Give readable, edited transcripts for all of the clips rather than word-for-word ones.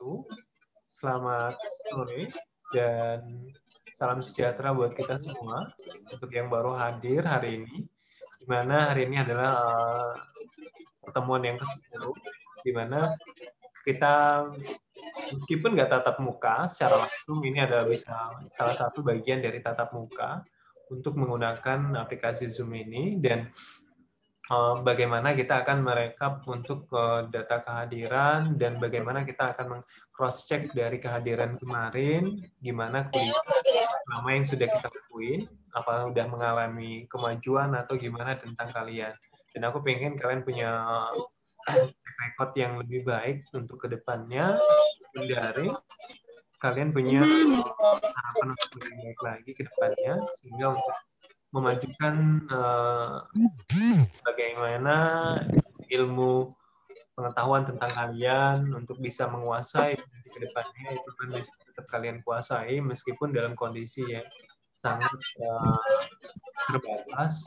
wabarakatuh. Selamat sore dan salam sejahtera buat kita semua. Untuk yang baru hadir hari ini, di mana hari ini adalah pertemuan yang ke-10, di mana kita meskipun nggak tatap muka secara langsung, ini adalah bisa salah satu bagian dari tatap muka untuk menggunakan aplikasi Zoom ini, dan bagaimana kita akan merekap untuk data kehadiran dan bagaimana kita akan cross check dari kehadiran kemarin, gimana kuliah selama yang sudah kita lakuin, apa udah mengalami kemajuan atau gimana tentang kalian. Dan aku pengen kalian punya record yang lebih baik untuk kedepannya, dari kalian punya harapan untuk lebih baik lagi ke depannya, sehingga untuk memajukan bagaimana ilmu pengetahuan tentang kalian untuk bisa menguasai ke depannya, itu kan bisa tetap kalian kuasai meskipun dalam kondisi yang sangat terbatas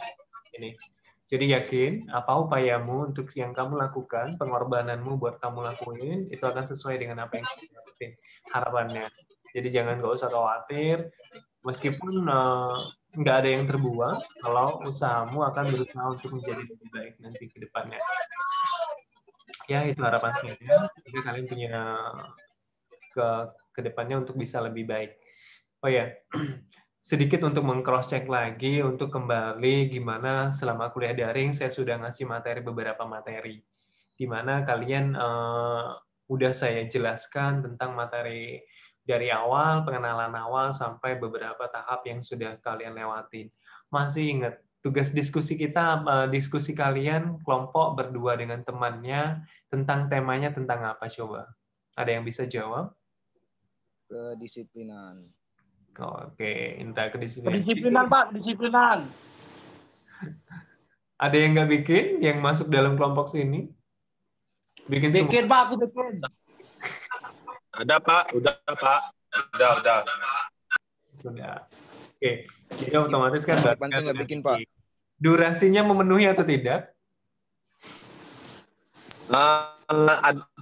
ini. Jadi yakin apa upayamu untuk yang kamu lakukan, pengorbananmu buat kamu lakuin, itu akan sesuai dengan apa yang kamu lakuin, harapannya. Jadi nggak usah khawatir, meskipun nggak ada yang terbuang, kalau usahamu akan berusaha untuk menjadi lebih baik nanti ke depannya. Ya, itu harapan saya. Jadi kalian punya ke depannya untuk bisa lebih baik. Oh ya, sedikit untuk meng-cross-check lagi, untuk kembali gimana selama kuliah daring, saya sudah ngasih beberapa materi. Di mana kalian udah saya jelaskan tentang materi dari awal, pengenalan awal, sampai beberapa tahap yang sudah kalian lewatin. Masih ingat, tugas diskusi kita, diskusi kalian kelompok berdua dengan temannya, tentang temanya tentang apa coba? Ada yang bisa jawab? Kedisiplinan. Oke, entah kedisiplinan. Kedisiplinan, Pak, kedisiplinan. Ada yang nggak bikin, yang masuk dalam kelompok sini? Bikin semua? Pak, aku bikin. Ada, Pak. Udah, Pak. Udah. Sudah. Oke, jadi otomatis kan nggak bikin, Pak. Durasinya memenuhi atau tidak?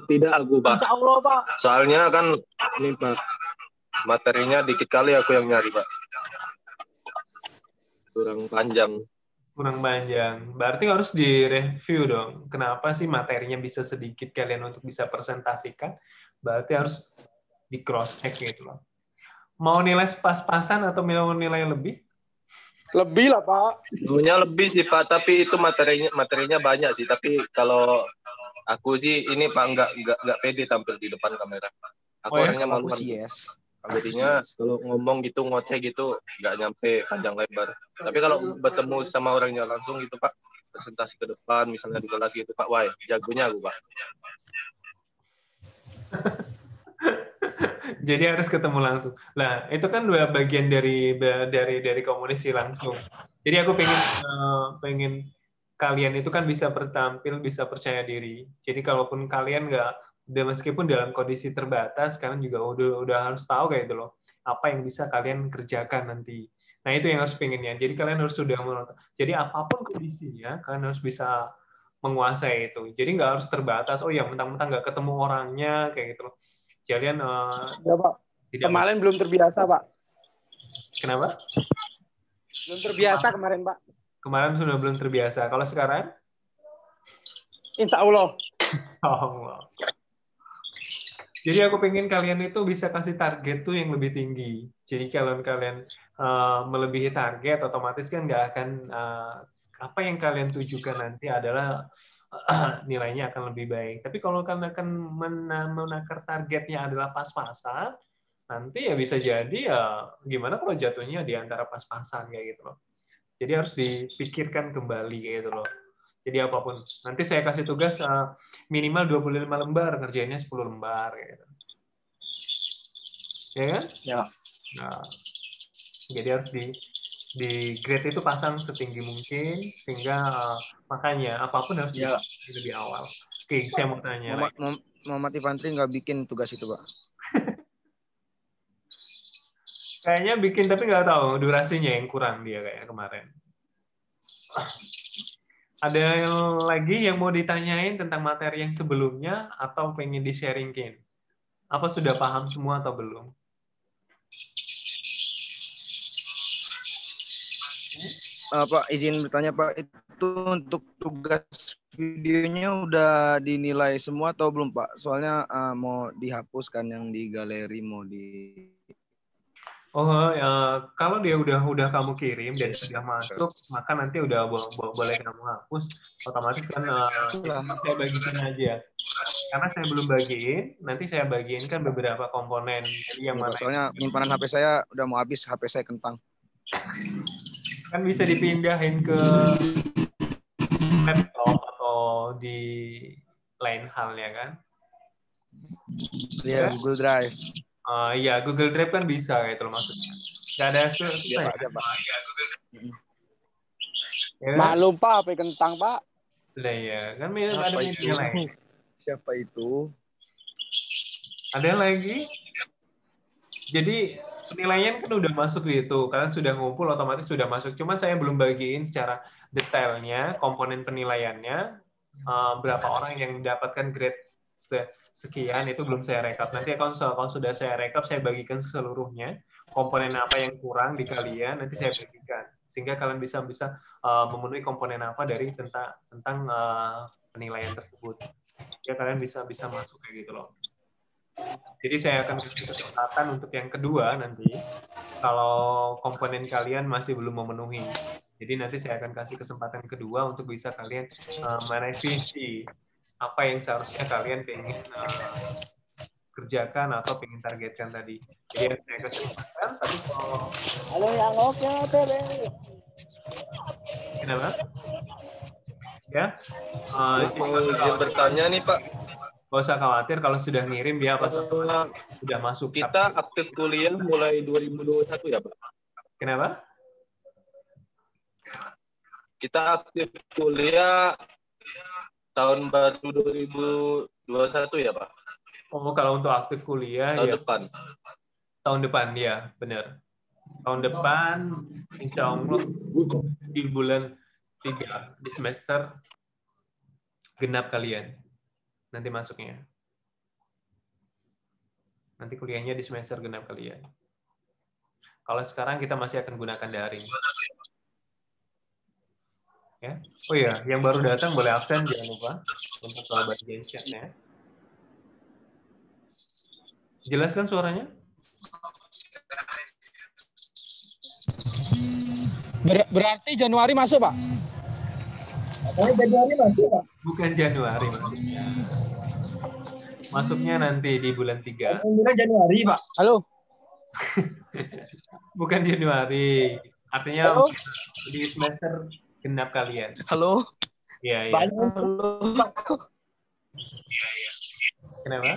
Tidak aku, Pak. Insya Allah, Pak. Soalnya kan ini, Pak, materinya dikit kali aku yang nyari, Pak. Kurang panjang. Berarti harus direview dong. Kenapa sih materinya bisa sedikit kalian untuk bisa presentasikan? Berarti harus di cross check gitu loh. Mau nilai pas-pasan atau mau nilai lebih? Lebih lah, Pak. Maunya lebih sih, Pak, tapi itu materinya banyak sih. Tapi kalau aku sih ini, Pak, nggak pede tampil di depan kamera. Aku orangnya malu. Yes. Jadinya kalau ngomong gitu, ngoceh gitu, nggak nyampe panjang lebar. Tapi kalau bertemu sama orangnya langsung gitu, Pak, presentasi ke depan, misalnya di kelas gitu, Pak, wah, jagonya aku, Pak. Jadi harus ketemu langsung. Nah, itu kan dua bagian dari komunikasi langsung. Jadi aku pengen kalian itu kan bisa bertampil, bisa percaya diri. Jadi kalaupun kalian meskipun dalam kondisi terbatas, kalian juga udah harus tahu kayak itu loh, apa yang bisa kalian kerjakan nanti. Nah, itu yang harus pengennya. Jadi kalian harus sudah menonton. Jadi apapun kondisinya, kalian harus bisa menguasai itu. Jadi nggak harus terbatas. Oh ya, mentang-mentang nggak ketemu orangnya kayak gitu loh. Kalian ya, Pak. Kemarin belum terbiasa, Pak. Kenapa? Belum terbiasa kemarin, Pak. Kemarin sudah belum terbiasa. Kalau sekarang? Insya Allah. Allah. Jadi aku pengen kalian itu bisa kasih target tuh yang lebih tinggi. Jadi kalau kalian melebihi target, otomatis kan nggak akan apa yang kalian tujukan nanti adalah nilainya akan lebih baik. Tapi kalau kalian akan menakar targetnya adalah pas-pasan, nanti ya bisa jadi ya gimana kalau jatuhnya di antara pas-pasan kayak gitu loh. Jadi harus dipikirkan kembali kayak gitu loh. Jadi apapun. Nanti saya kasih tugas minimal 25 lembar, ngerjainnya 10 lembar. Gitu. Ya kan? Ya. Nah, jadi harus di grade itu pasang setinggi mungkin, sehingga makanya apapun harus lebih awal. Oke, saya mau tanya. Muhammad Infantri nggak bikin tugas itu, Pak. Kayaknya bikin, tapi nggak tahu durasinya yang kurang dia kayak kemarin. Ada yang lagi yang mau ditanyain tentang materi yang sebelumnya atau pengen di-sharingin? Apa sudah paham semua atau belum? Pak, izin bertanya Pak, itu untuk tugas videonya udah dinilai semua atau belum Pak? Soalnya mau dihapuskan yang di galeri, mau di... Oh, kalau dia udah kamu kirim dan sudah masuk, maka nanti udah boleh kamu hapus. Otomatis kan saya bagikan aja. Karena saya belum bagiin, nanti saya bagiin kan beberapa komponen. Jadi yang Ini, mana Pak, soalnya penyimpanan HP saya udah mau habis, HP saya kentang. kan bisa dipindahin ke laptop atau di lain halnya kan? Iya, Google Drive. Iya, Google Drive kan bisa gitu loh maksudnya. Nggak ada susah Iya, ya? Pak. Iya, Pak. Ya kan? Maklum Pak, HP kentang Pak. Lah ya, kan ada Siapa media itu? lain. Siapa itu? Ada lagi. Jadi penilaian kan udah masuk gitu, kalian sudah ngumpul otomatis sudah masuk. Cuma saya belum bagiin secara detailnya komponen penilaiannya, berapa orang yang mendapatkan grade sekian itu belum saya rekap. Nanti kalau sudah saya rekap, saya bagikan seluruhnya. Komponen apa yang kurang di kalian nanti saya bagikan sehingga kalian bisa memenuhi komponen apa dari tentang penilaian tersebut. Ya kalian bisa masuk kayak gitu loh. Jadi saya akan kasih kesempatan untuk yang kedua nanti kalau komponen kalian masih belum memenuhi. Jadi nanti saya akan kasih kesempatan kedua untuk bisa kalian merevisi apa yang seharusnya kalian pengen kerjakan atau pengen targetkan tadi. Jadi saya kesempatan, tapi kalau Halo yang oke TV. kenapa? Ya, Mau izin bertanya nih Pak. gak usah khawatir kalau sudah ngirim dia apa sudah masuk. Kita aktif kuliah mulai 2021 ya Pak? Kenapa? Kita aktif kuliah tahun baru 2021 ya Pak? Oh, kalau untuk aktif kuliah tahun ya. depan. Tahun depan ya, benar. Tahun depan insya Allah di bulan 3 di semester genap kalian nanti masuknya. Nanti kuliahnya di semester genap kalian. Kalau sekarang kita masih akan gunakan daring. Ya. Oh iya, yang baru datang boleh absen jangan lupa untuk bagian chat-nya. Jelas kan suaranya? Berarti Januari masuk Pak? Januari masuk Pak? Bukan Januari maksudnya. Masuknya nanti di bulan 3. Bulan Januari Pak. Halo. Bukan Januari. Artinya halo? Di semester genap kalian. Halo. Iya, iya. Halo. Iya, iya. Kenapa?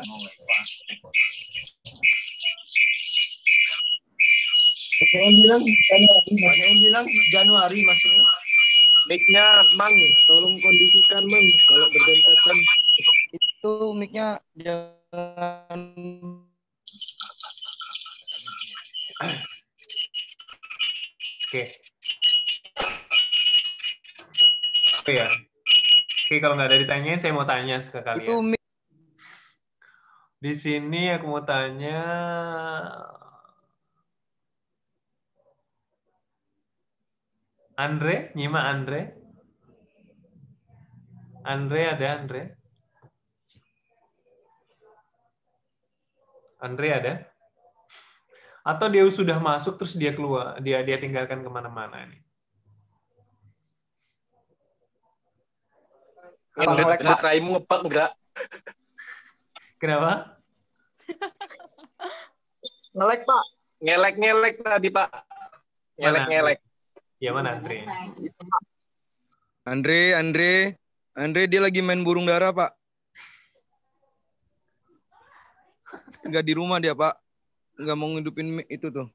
Banyak yang bilang Januari maksudnya. Mic-nya Mang, tolong kondisikan Mang kalau berdempatan. Itu mic-nya jangan. Oke. Oh ya. Oke, kalau nggak ada ditanyain, saya mau tanya ke kalian. Itu mic. Di sini aku mau tanya. Andre, nyimak Andre. Andre ada Andre? Andre ada? Atau dia sudah masuk terus dia keluar, dia tinggalkan kemana-mana nih? Internet Raimu ngepak enggak? Kenapa? Ngelek Pak. Ngelek-ngelek tadi Pak. Ngelek-ngelek. Ya mana Andre? Andre dia lagi main burung dara Pak. Enggak di rumah dia Pak. Enggak mau ngidupin itu tuh.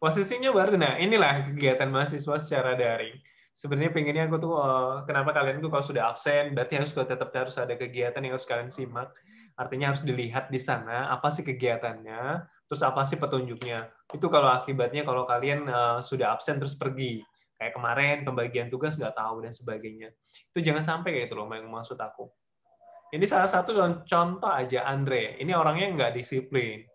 Posisinya baru, nah inilah kegiatan mahasiswa secara daring. Sebenarnya pengennya aku tuh, kenapa kalian tuh kalau sudah absen, berarti tetap harus ada kegiatan yang harus kalian simak. Artinya harus dilihat di sana, apa sih kegiatannya, terus apa sih petunjuknya. Itu kalau akibatnya kalau kalian sudah absen terus pergi. Kayak kemarin, pembagian tugas nggak tahu dan sebagainya. Itu jangan sampai kayak itu loh, yang maksud aku. Ini salah satu contoh aja Andre. Ini orangnya nggak disiplin.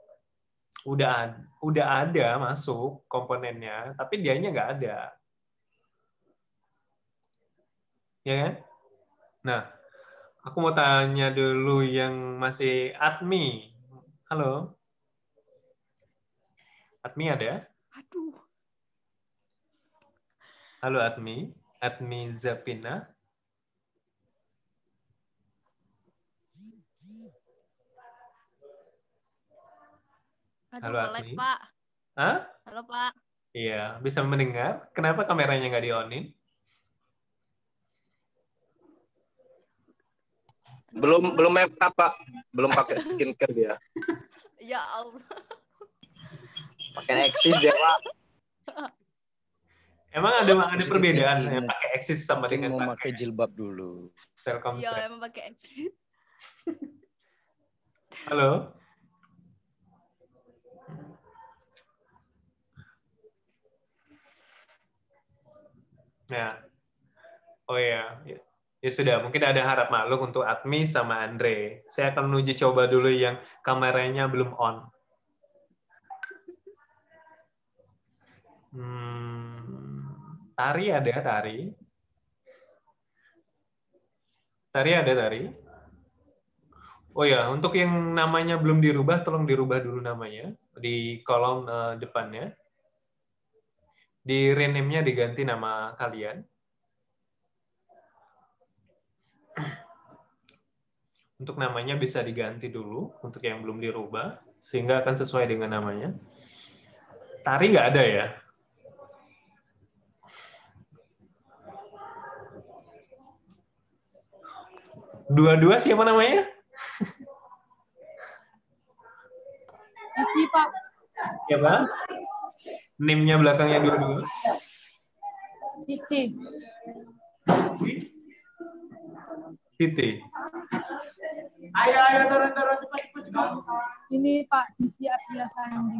Udah ada masuk komponennya, tapi dianya nggak ada. Ya kan? Nah, aku mau tanya dulu yang masih admin. Halo? Admi ada? Aduh. Halo Admi? Admi Zapina? Aduh, Halo nge-lag, Admi? Pak. Hah? Halo, Pak. Iya, bisa mendengar? Kenapa kameranya nggak di-on-in? Belum make up, Pak. Belum pakai skincare dia. Ya Allah. Pakai eksis dia, Pak. Emang ada Positive perbedaan thinking. ya, pakai eksis sama Mungkin dengan mau pakai pakai jilbab dulu. Telkomsel? Iya, emang pakai exit. Halo? Nah, oh ya, ya sudah. Mungkin ada harap maklum untuk Admi sama Andre. Saya akan menuju coba dulu yang kameranya belum on. Tari ada, Tari. Tari ada, Tari. Oh ya, untuk yang namanya belum dirubah, tolong dirubah dulu namanya di kolom depannya. Di rename-nya diganti nama kalian. Untuk namanya bisa diganti dulu untuk yang belum dirubah, sehingga akan sesuai dengan namanya. Tari nggak ada ya? Dua-dua siapa namanya? Cici, Pak. Siapa? Name-nya belakangnya dua-dua. Cici. Siti. Ayo, turun, cepat. Ini Pak Cici Abdillah Sandi.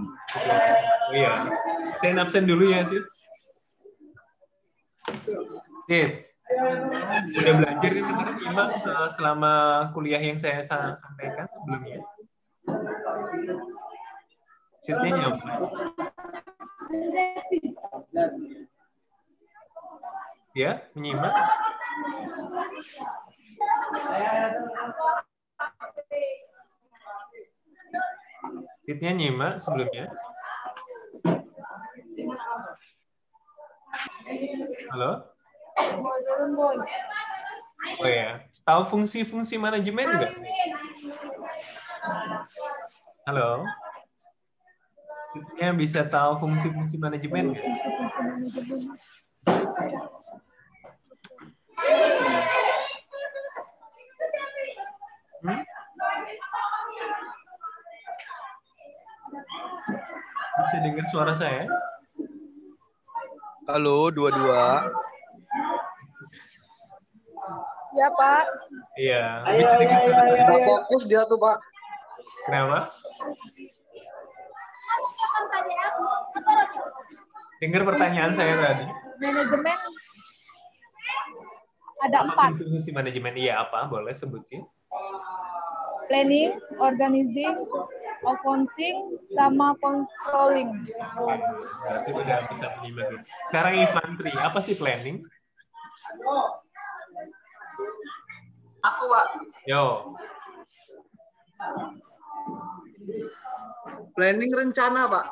Oh iya. Saya absen dulu ya, Sid. Sid. Udah belajar kan kemarin Imam selama kuliah yang saya sampaikan sebelumnya? Sidnya nyampe. Ya, menyimak. Sidnya nyimak sebelumnya. Halo? Oh ya, tahu fungsi-fungsi manajemen nggak? Halo? Sidnya bisa tahu fungsi-fungsi manajemen nggak? Bisa dengar suara saya? Halo, dua-dua. Ya, Pak. Iya. Ayo. Nggak fokus dia tuh, Pak. Kenapa? Dengar pertanyaan saya tadi. Manajemen ada Apa 4. fungsi manajemen? Iya, apa? Boleh sebutin. Planning, organizing, accounting, sama controlling. Berarti udah bisa menyimak. Sekarang infanteri, apa sih planning? Aku, Pak. Yo, Planning rencana, Pak.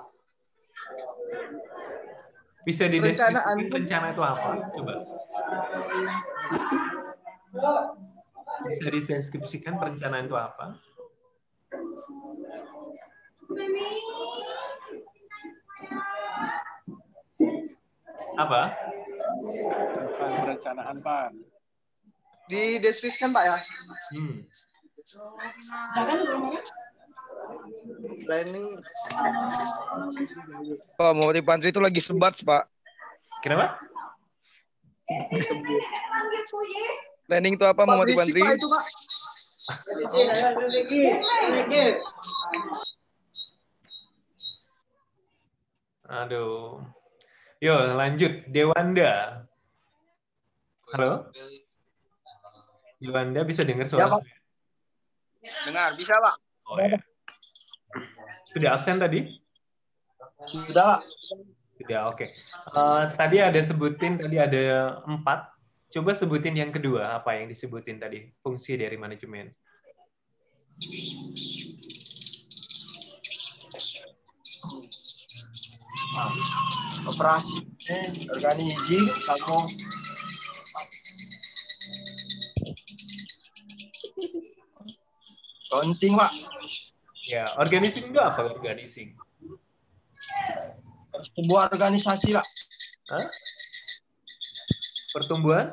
bisa Perencanaan. dideskripsikan rencana itu apa? Coba. Bisa dideskripsikan perencanaan itu apa? Apa? Bukan perencanaan, Pak. Dideskripsikan, Pak, ya. Planning. Pak, Muhammad Pantri itu lagi sebat, Pak. Kenapa? Planning itu apa, Pak, Muhammad berisik, Pantri? Pak, itu, Pak. Aduh. Yo, lanjut. Dewanda. Halo? Dewanda bisa dengar suara Ya, Pak. saya? Dengar, bisa Pak? Oh ya. Sudah absen tadi? Sudah Pak. Sudah, oke. Tadi ada 4. Coba sebutin yang kedua, apa yang disebutin tadi? Fungsi dari manajemen. Operasi, organizing, sama counting Pak. Ya, organizing itu apa organizing? Sebuah organisasi Pak. Hah? Pertumbuhan?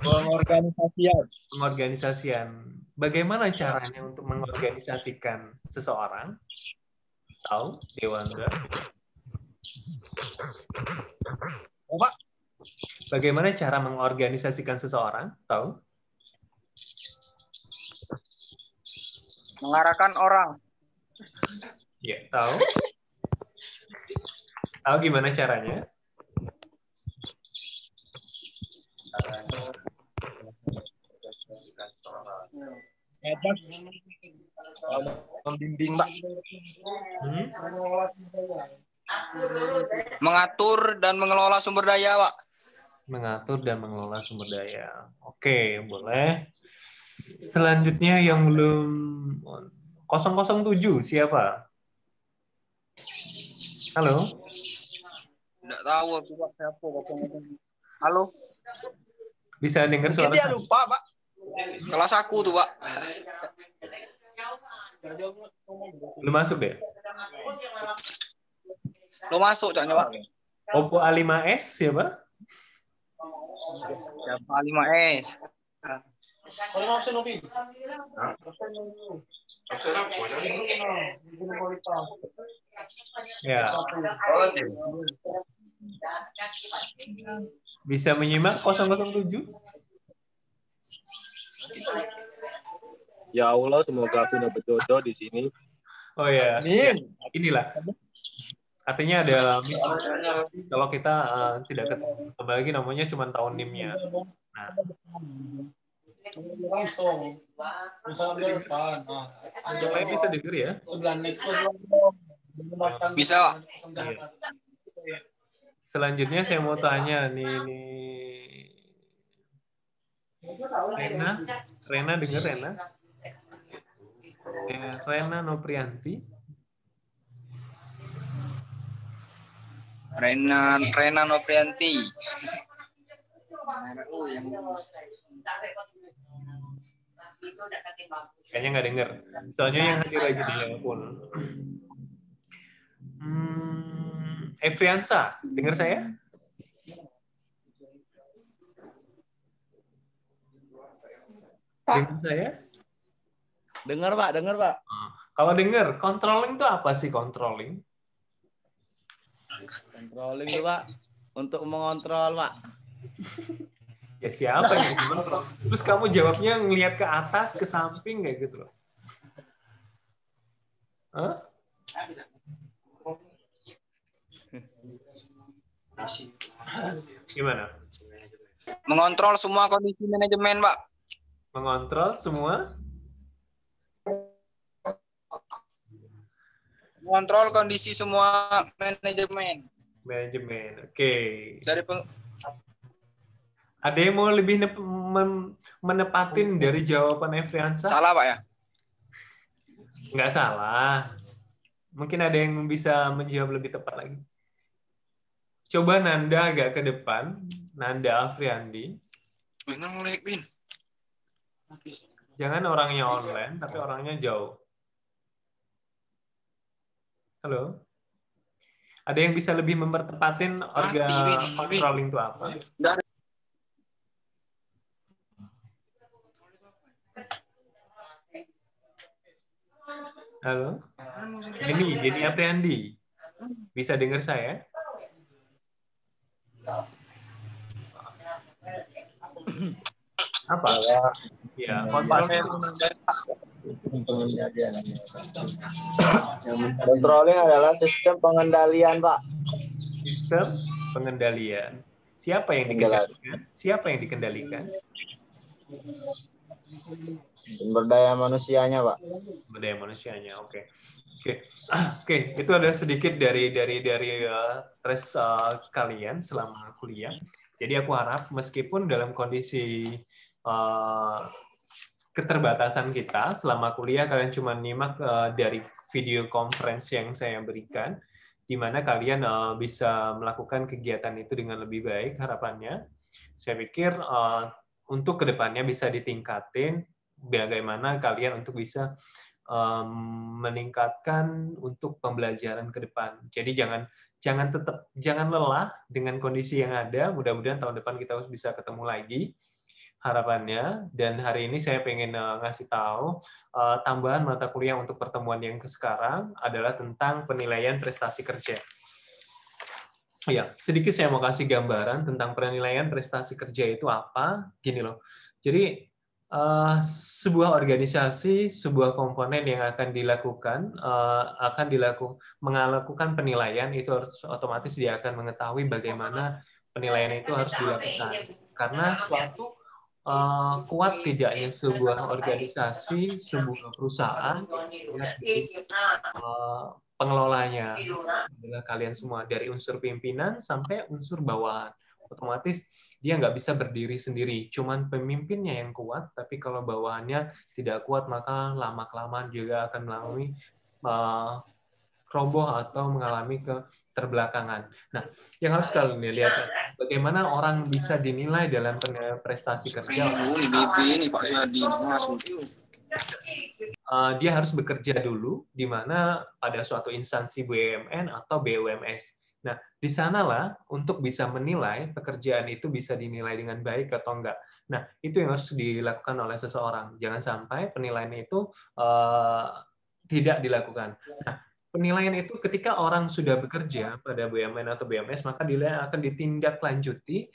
Pengorganisasian. Pengorganisasian. Bagaimana caranya untuk mengorganisasikan seseorang? Tahu, Dewandra? Pak? Bagaimana cara mengorganisasikan seseorang? Tahu? Mengarahkan orang. Ya, tahu. Tahu gimana caranya? Membimbing Pak. Hmm? Mengatur dan mengelola sumber daya Pak. Mengatur dan mengelola sumber daya. Oke, boleh. Selanjutnya yang belum 007 siapa? Halo? Tidak tahu aku Pak siapa. Halo. Bisa dengar Mungkin suara dia saya? lupa Pak. Kelas aku tuh Pak. Belum masuk deh. Lo masuk caknya Pak. Oppo A5s siapa? Siapa 5S? Ya. Bisa menyimak 007? Ya Allah, semoga aku dapat jodoh di sini. Oh ya. Amin. Inilah. Artinya ada misi. Kalau kita tidak ketemu lagi namanya cuma tahun NIM-nya. Nah, supaya bisa denger ya. Bisa Pak. Iya. Selanjutnya saya mau tanya nih. Rena dengar Rena? Rena Noprianti. Rena Noprianti. Kayaknya nggak dengar. Soalnya yang hadir aja di telepon. Efriansa, dengar saya? Dengar saya? Dengar Pak, dengar Pak. Kalau dengar, controlling itu apa sih controlling? Controlling tuh Pak, untuk mengontrol Pak. Ya siapa yang dikontrol? Terus kamu jawabnya ngelihat ke atas, ke samping kayak gitu loh. Hah? Gimana? Mengontrol semua kondisi manajemen Pak. Mengontrol semua? Mengontrol kondisi semua manajemen. Manajemen, oke. Dari Ada yang mau lebih menepatin dari jawaban Efriansa? Salah Pak ya? Nggak salah. Mungkin ada yang bisa menjawab lebih tepat lagi. Coba Nanda agak ke depan. Nanda Afriandi. Jangan orangnya online, tapi orangnya jauh. Halo? Ada yang bisa lebih mempertepatin controlling itu apa? Halo? Jenny Apriandi. Bisa dengar saya? Apa? Ya, Controlling adalah sistem pengendalian, Pak. Sistem pengendalian. Siapa yang dikendalikan? Siapa yang dikendalikan? Sumber daya manusianya, Pak. Sumber daya manusianya, oke. Oke, itu ada sedikit dari tes kalian selama kuliah. Jadi aku harap meskipun dalam kondisi keterbatasan kita selama kuliah, kalian cuma nyimak dari video conference yang saya berikan, di mana kalian bisa melakukan kegiatan itu dengan lebih baik harapannya. Saya pikir untuk kedepannya bisa ditingkatin bagaimana kalian untuk bisa meningkatkan untuk pembelajaran ke depan. Jadi jangan lelah dengan kondisi yang ada. Mudah-mudahan tahun depan kita bisa ketemu lagi harapannya. Dan hari ini saya pengen ngasih tahu tambahan mata kuliah untuk pertemuan yang sekarang adalah tentang penilaian prestasi kerja. Ya, sedikit saya mau kasih gambaran tentang penilaian prestasi kerja itu apa. Gini loh. Jadi sebuah organisasi, sebuah komponen yang akan melakukan penilaian itu harus otomatis dia akan mengetahui bagaimana penilaian itu harus dilakukan. Karena suatu kuat tidaknya sebuah organisasi, sebuah perusahaan, pengelolanya adalah kalian semua, dari unsur pimpinan sampai unsur bawahan. Otomatis dia nggak bisa berdiri sendiri, cuman pemimpinnya yang kuat, tapi kalau bawahannya tidak kuat, maka lama-kelamaan juga akan melalui roboh atau mengalami keterbelakangan. Nah, yang harus kalian lihat, bagaimana orang bisa dinilai dalam prestasi kerja. Dia harus bekerja dulu, di mana pada suatu instansi BUMN atau BUMS. Nah, di sanalah untuk bisa menilai pekerjaan itu bisa dinilai dengan baik atau enggak. Nah, itu yang harus dilakukan oleh seseorang. Jangan sampai penilaian itu tidak dilakukan. Nah, penilaian itu ketika orang sudah bekerja pada BUMN atau BUMS, maka dia akan ditindaklanjuti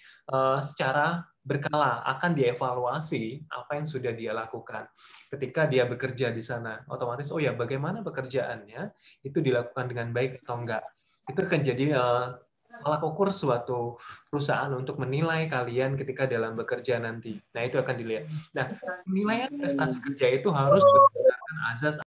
secara berkala, akan dievaluasi apa yang sudah dia lakukan ketika dia bekerja di sana. Otomatis, oh ya, bagaimana pekerjaannya itu dilakukan dengan baik atau enggak. Itu akan jadi tolak ukur suatu perusahaan untuk menilai kalian ketika dalam bekerja nanti. Nah, itu akan dilihat. Nah, penilaian prestasi kerja itu harus berdasarkan azas